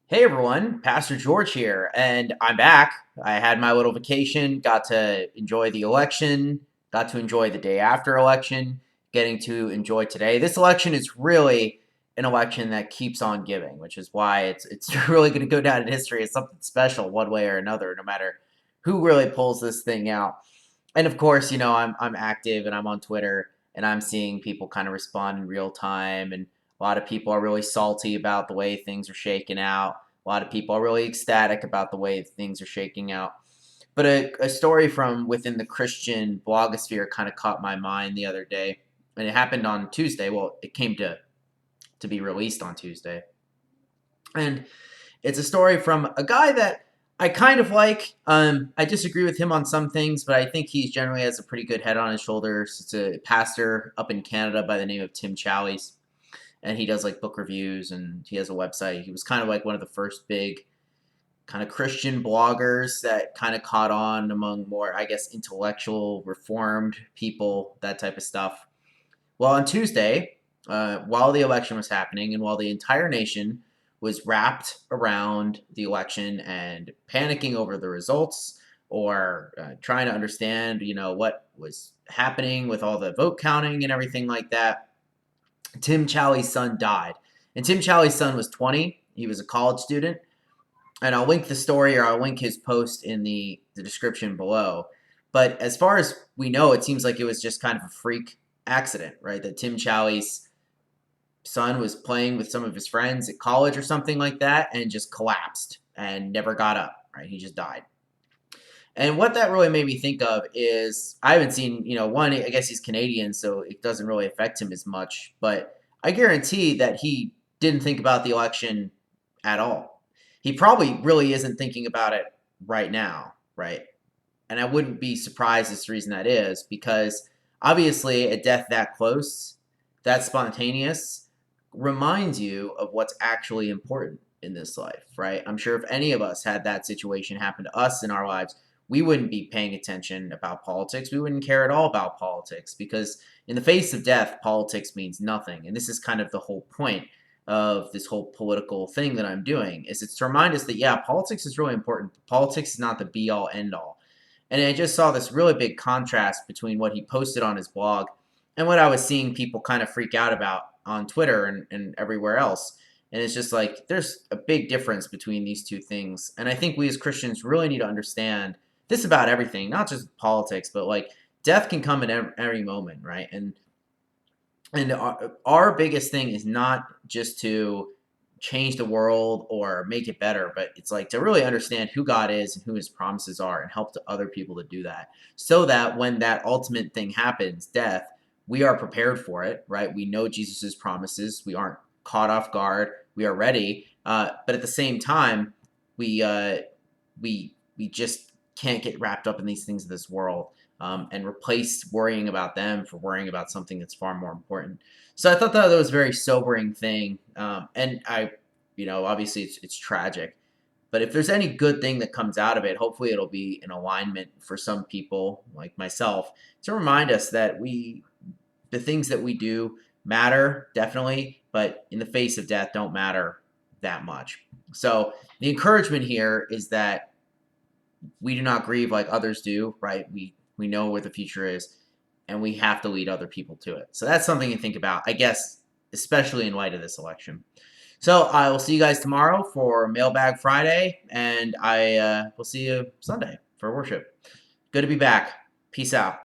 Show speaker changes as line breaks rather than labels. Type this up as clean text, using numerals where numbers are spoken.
Hey everyone, Pastor George here, and I'm back. I had my little vacation, got to enjoy the election, got to enjoy the day after election, getting to enjoy today. This election is really an election that keeps on giving, which is why it's really going to go down in history as something special one way or another, no matter who really pulls this thing out. And of course, I'm active and I'm on Twitter and I'm seeing people kind of respond in real time, and a lot of people are really salty about the way things are shaking out. A lot of people are really ecstatic about the way things are shaking out. But a story from within the Christian blogosphere kind of caught my mind the other day, and it happened on Tuesday. Well, it came to be released on Tuesday, and it's a story from a guy that I kind of like. I disagree with him on some things, but I think he generally has a pretty good head on his shoulders. It's a pastor up in Canada by the name of Tim Challies, and he does like book reviews and he has a website. He was kind of like one of the first big kind of Christian bloggers that kind of caught on among more, I guess, intellectual, reformed people, that type of stuff. Well, on Tuesday, while the election was happening and while the entire nation was wrapped around the election and panicking over the results or trying to understand, what was happening with all the vote counting and everything like that, Tim Challies' son died. And Tim Challies' son was 20. He was a college student. And I'll link the story or I'll link his post in the description below. But as far as we know, it seems like it was just kind of a freak accident, right? That Tim Challies' son was playing with some of his friends at college or something like that and just collapsed and never got up, right? He just died. And what that really made me think of is I haven't seen, one, I guess he's Canadian, so it doesn't really affect him as much. But I guarantee that he didn't think about the election at all. He probably really isn't thinking about it right now, right? And I wouldn't be surprised as to the reason that is, because obviously a death that close, that spontaneous, reminds you of what's actually important in this life, right? I'm sure if any of us had that situation happen to us in our lives, we wouldn't be paying attention about politics. We wouldn't care at all about politics because in the face of death, politics means nothing. And this is kind of the whole point of this whole political thing that I'm doing is it's to remind us that, yeah, politics is really important. Politics is not the be all end all. And I just saw this really big contrast between what he posted on his blog and what I was seeing people kind of freak out about on Twitter and everywhere else. And it's just like there's a big difference between these two things. And I think we as Christians really need to understand this about everything, not just politics, but like death can come at every moment, right? And our biggest thing is not just to change the world or make it better, but it's like to really understand who God is and who his promises are and help to other people to do that so that when that ultimate thing happens, death, we are prepared for it, right? We know Jesus's promises. We aren't caught off guard. We are ready. But at the same time, we we just can't get wrapped up in these things of this world and replace worrying about them for worrying about something that's far more important. So I thought that was a very sobering thing, and obviously it's tragic, but if there's any good thing that comes out of it, hopefully it'll be an alignment for some people like myself to remind us that the things that we do matter definitely, but in the face of death don't matter that much. So the encouragement here is that we do not grieve like others do, right? We know where the future is, and we have to lead other people to it. So that's something to think about, I guess, especially in light of this election. So I will see you guys tomorrow for Mailbag Friday, and I will see you Sunday for worship. Good to be back. Peace out.